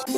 Hi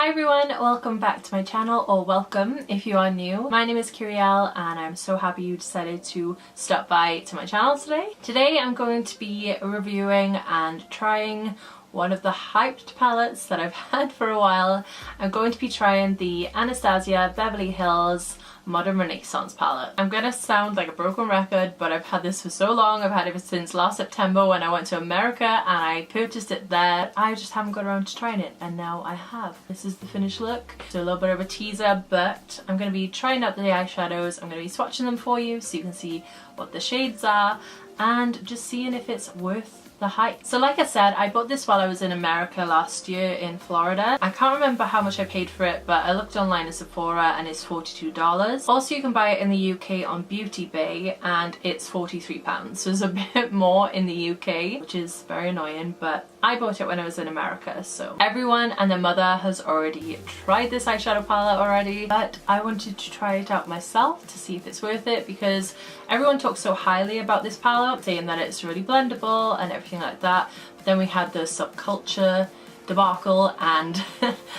everyone, welcome back to my channel, or welcome if you are new. My name is Kyrielle and I'm so happy you decided to stop by to my channel today. Today I'm going to be reviewing and trying one of the hyped palettes that I've had for a while. I'm going to be trying the Anastasia Beverly Hills Modern Renaissance palette. I'm gonna sound like a broken record, but I've had this for so long. I've had it since last September when I went to America and I purchased it there. I just haven't got around to trying it, and now I have. This is the finished look. So a little bit of a teaser, but I'm gonna be trying out the eyeshadows. I'm gonna be swatching them for you so you can see what the shades are and just seeing if it's worth the hype. So like I said, I bought this while I was in America last year in Florida. I can't remember how much I paid for it, but I looked online at Sephora and it's $42. Also, you can buy it in the UK on Beauty Bay and it's £43. So it's a bit more in the UK, which is very annoying, but I bought it when I was in America. So everyone and their mother has already tried this eyeshadow palette already, but I wanted to try it out myself to see if it's worth it, because everyone talks so highly about this palette, saying that it's really blendable and everything like that. But then we had the subculture debacle and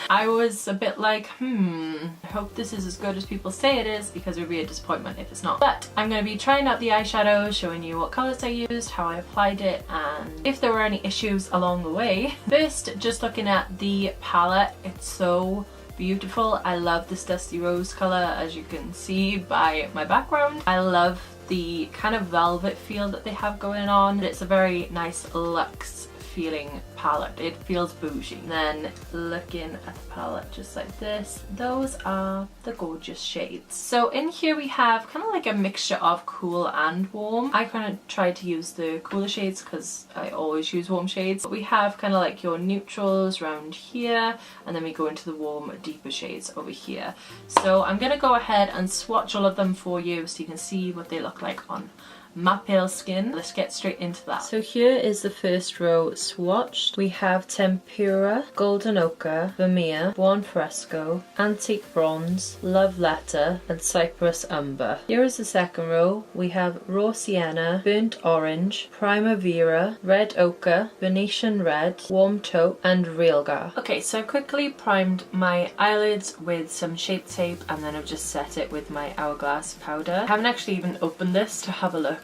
I was a bit like, I hope this is as good as people say it is, because it would be a disappointment if it's not. But I'm going to be trying out the eyeshadow, showing you what colours I used, how I applied it, and if there were any issues along the way. First, just looking at the palette, it's so beautiful. I love this dusty rose colour, as you can see by my background. I love the kind of velvet feel that they have going on. It's a very nice luxe feeling palette. It feels bougie. Then looking at the palette just like this, those are the gorgeous shades. So in here we have kind of like a mixture of cool and warm. I kind of tried to use the cooler shades because I always use warm shades. But we have kind of like your neutrals around here, and then we go into the warm deeper shades over here. So I'm gonna go ahead and swatch all of them for you so you can see what they look like on my pale skin. Let's get straight into that. So here is the first row swatched. We have Tempera, Golden Ochre, Vermeer, Buon Fresco, Antique Bronze, Love Letter, and Cypress Umber. Here is the second row. We have Raw Sienna, Burnt Orange, Primavera, Red Ochre, Venetian Red, Warm Taupe, and Realgar. Okay, so I quickly primed my eyelids with some Shape Tape, and then I've just set it with my Hourglass powder. I haven't actually even opened this to have a look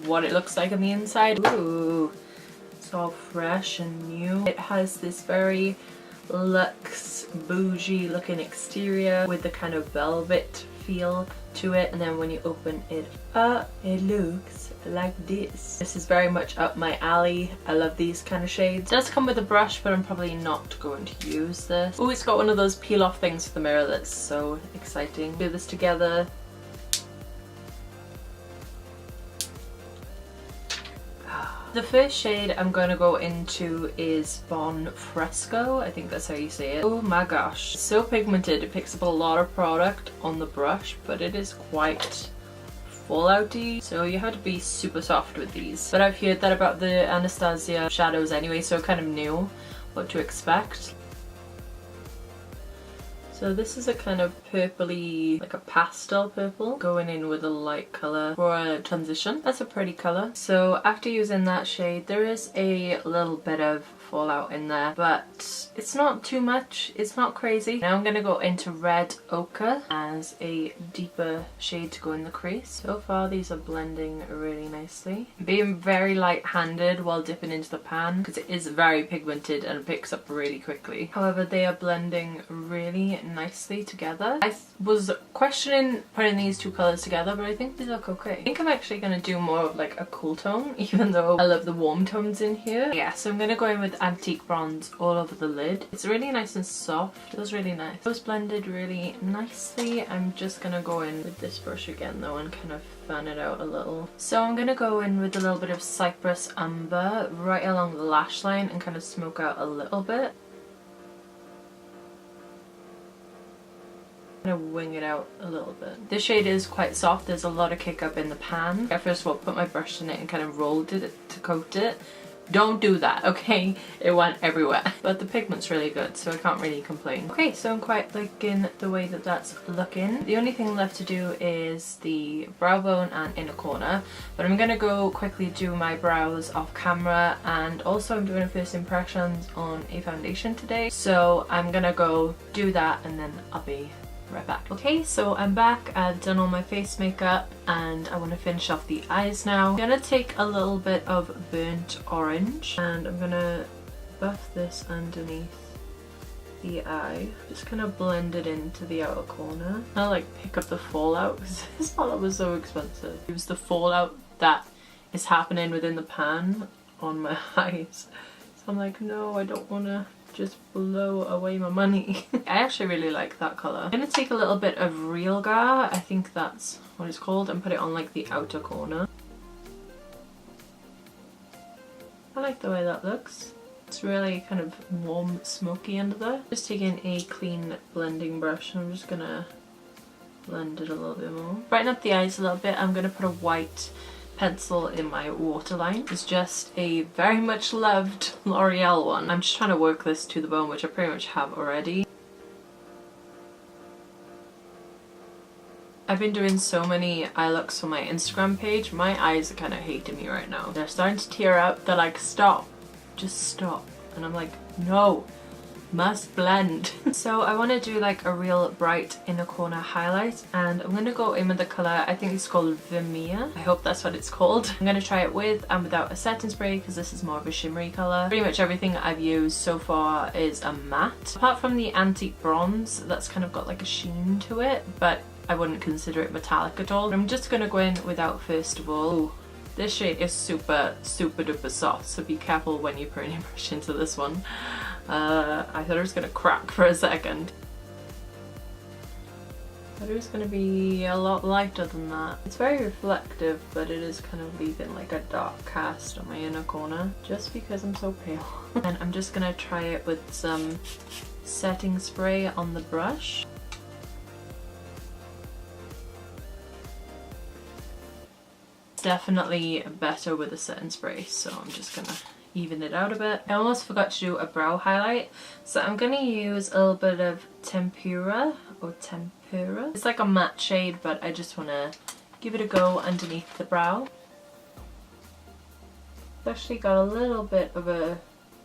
what it looks like on the inside. Ooh, it's all fresh and new. It has this very luxe, bougie looking exterior with the kind of velvet feel to it, and then when you open it up, it looks like this. This is very much up my alley. I love these kind of shades. It does come with a brush, but I'm probably not going to use this. Oh, it's got one of those peel off things for the mirror. That's so exciting. Do this together. The first shade I'm going to go into is Buon Fresco. I think that's how you say it. Oh my gosh, so pigmented. It picks up a lot of product on the brush, but it is quite fallouty, so you have to be super soft with these. But I've heard that about the Anastasia shadows anyway, so I kind of knew what to expect. So this is a kind of purpley, like a pastel purple, going in with a light colour for a transition. That's a pretty colour. So after using that shade, there is a little bit of fallout in there, but it's not too much. It's not crazy. Now I'm going to go into Red Ochre as a deeper shade to go in the crease. So far these are blending really nicely. Being very light-handed while dipping into the pan because it is very pigmented and picks up really quickly. However, they are blending really nicely together. I was questioning putting these two colours together, but I think these look okay. I think I'm actually going to do more of like a cool tone, even though I love the warm tones in here. Yeah, so I'm going to go in with Antique Bronze all over the lid. It's really nice and soft. It feels really nice. Those blended really nicely. I'm just going to go in with this brush again though and kind of fan it out a little. So I'm going to go in with a little bit of Cypress Umber right along the lash line and kind of smoke out a little bit. I'm gonna wing it out a little bit. This shade is quite soft. There's a lot of kick up in the pan. I first of all put my brush in it and kind of rolled it to coat it. Don't do that, okay? It went everywhere. But the pigment's really good, so I can't really complain. Okay, so I'm quite liking the way that that's looking. The only thing left to do is the brow bone and inner corner, but I'm gonna go quickly do my brows off camera, and also I'm doing a first impressions on a foundation today. So I'm gonna go do that and then I'll be right back. Okay, so I'm back. I've done all my face makeup and I want to finish off the eyes now. I'm gonna take a little bit of burnt orange and I'm gonna buff this underneath the eye. Just kind of blend it into the outer corner. I'll like pick up the fallout because this palette was so expensive. It was the fallout that is happening within the pan on my eyes. So I'm like, no, I don't want to just blow away my money. I actually really like that colour. I'm gonna take a little bit of Realgar, I think that's what it's called, and put it on like the outer corner. I like the way that looks. It's really kind of warm, smoky under there. Just taking a clean blending brush and I'm just gonna blend it a little bit more. Brighten up the eyes a little bit. I'm gonna put a white pencil in my waterline. It's just a very much loved L'Oreal one. I'm just trying to work this to the bone, which I pretty much have already. I've been doing so many eye looks for my Instagram page. My eyes are kind of hating me right now. They're starting to tear up. They're like, stop, just stop. And I'm like, no, must blend. So I want to do like a real bright inner corner highlight, and I'm going to go in with the colour, I think it's called Vermeer. I hope that's what it's called. I'm going to try it with and without a setting spray because this is more of a shimmery colour. Pretty much everything I've used so far is a matte. Apart from the antique bronze, that's kind of got like a sheen to it, but I wouldn't consider it metallic at all. I'm just going to go in without first of all. Ooh, this shade is super duper soft, so be careful when you put any brush into this one. I thought it was going to crack for a second. I thought it was going to be a lot lighter than that. It's very reflective, but it is kind of leaving like a dark cast on my inner corner just because I'm so pale. And I'm just going to try it with some setting spray on the brush. Definitely better with a setting spray, so I'm just gonna even it out a bit. I almost forgot to do a brow highlight, so I'm gonna use a little bit of Tempera. It's like a matte shade, but I just want to give it a go underneath the brow. It's actually got a little bit of a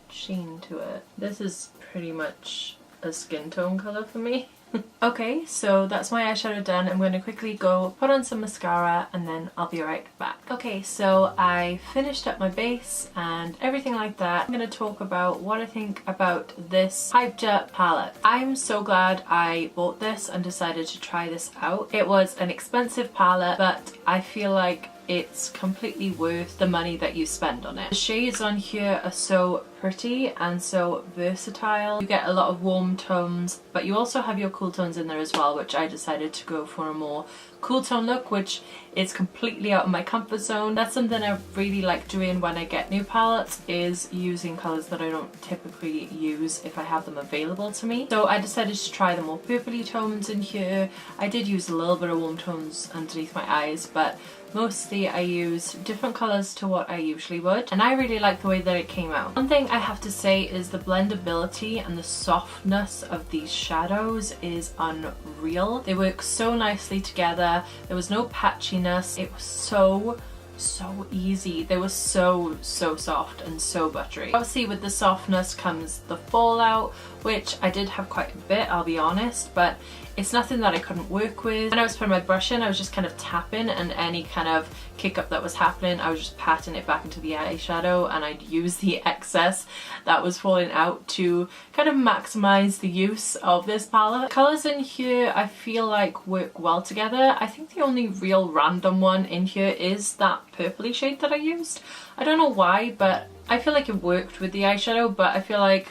sheen to it. This is pretty much a skin tone colour for me. Okay, so that's my eyeshadow done. I'm going to quickly go put on some mascara and then I'll be right back. Okay, so I finished up my base and everything like that. I'm going to talk about what I think about this hyped up palette. I'm so glad I bought this and decided to try this out. It was an expensive palette, but I feel like it's completely worth the money that you spend on it. The shades on here are so pretty and so versatile. You get a lot of warm tones, but you also have your cool tones in there as well, which I decided to go for a more cool tone look, which is completely out of my comfort zone. That's something I really like doing when I get new palettes, is using colours that I don't typically use if I have them available to me. So I decided to try the more purpley tones in here. I did use a little bit of warm tones underneath my eyes, but mostly I use different colours to what I usually would, and I really like the way that it came out. One thing I have to say is the blendability and the softness of these shadows is unreal. They work so nicely together. There was no patchiness. It was so easy. They were so soft and so buttery. Obviously with the softness comes the fallout, which I did have quite a bit, I'll be honest, but it's nothing that I couldn't work with. When I was putting my brush in, I was just kind of tapping, and any kind of kick up that was happening, I was just patting it back into the eyeshadow, and I'd use the excess that was falling out to kind of maximize the use of this palette. Colours in here I feel like work well together. I think the only real random one in here is that purpley shade that I used. I don't know why, but I feel like it worked with the eyeshadow, but I feel like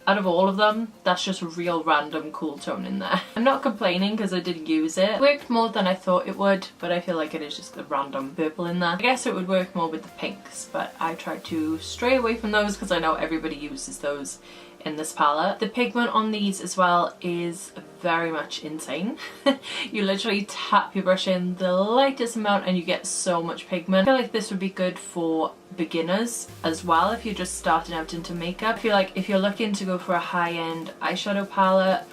out of all of them, that's just a real random cool tone in there. I'm not complaining because I did use it. It worked more than I thought it would, but I feel like it is just a random purple in there. I guess it would work more with the pinks, but I tried to stray away from those because I know everybody uses those in this palette. The pigment on these as well is very much insane. You literally tap your brush in the lightest amount and you get so much pigment. I feel like this would be good for beginners as well if you're just starting out into makeup. I feel like if you're looking to go for a high-end eyeshadow palette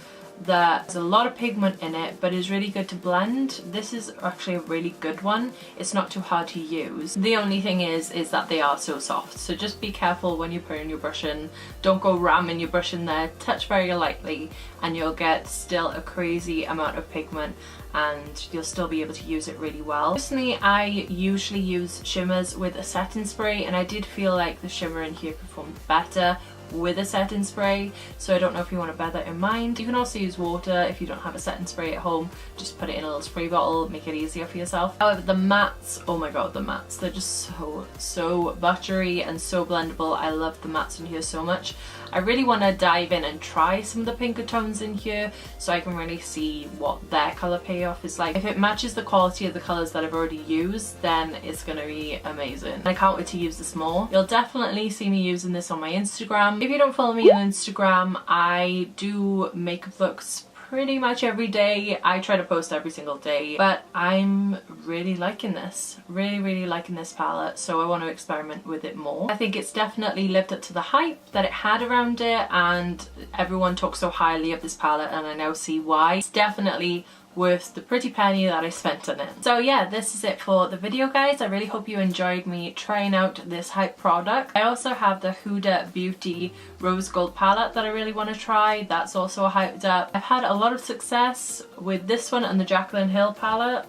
there's a lot of pigment in it but is really good to blend, this is actually a really good one. It's not too hard to use. The only thing is that they are so soft, so just be careful when you're putting your brush in. Don't go ramming your brush in there, touch very lightly and you'll get still a crazy amount of pigment and you'll still be able to use it really well. Personally, I usually use shimmers with a setting spray and I did feel like the shimmer in here performed better with a setting spray, so I don't know if you want to bear that in mind. You can also use water if you don't have a setting spray at home, just put it in a little spray bottle, make it easier for yourself. However, the mattes, oh my god, the mattes, they're just so buttery and so blendable. I love the mattes in here so much. I really want to dive in and try some of the pinker tones in here so I can really see what their colour payoff is like. If it matches the quality of the colours that I've already used, then it's going to be amazing. I can't wait to use this more. You'll definitely see me using this on my Instagram. If you don't follow me on Instagram, I do makeup looks pretty much every day. I try to post every single day, but I'm really liking this. Really liking this palette, so I want to experiment with it more. I think it's definitely lived up to the hype that it had around it, and everyone talks so highly of this palette and I now see why. It's definitely worth the pretty penny that I spent on it. So yeah, this is it for the video, guys. I really hope you enjoyed me trying out this hype product. I also have the Huda Beauty Rose Gold palette that I really want to try. That's also hyped up. I've had a lot of success with this one and the Jaclyn Hill palette,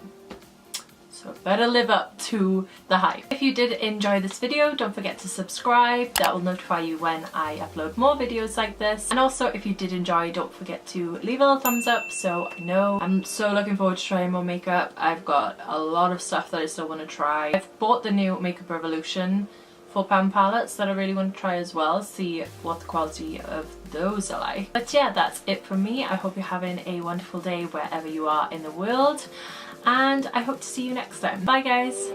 so better live up to the hype. If you did enjoy this video, don't forget to subscribe. That will notify you when I upload more videos like this. And also, if you did enjoy, don't forget to leave a little thumbs up so I know. I'm so looking forward to trying more makeup. I've got a lot of stuff that I still want to try. I've bought the new Makeup Revolution £4 palettes that I really want to try as well, see what the quality of those are like. But yeah, that's it from me. I hope you're having a wonderful day wherever you are in the world, and I hope to see you next time. Bye guys!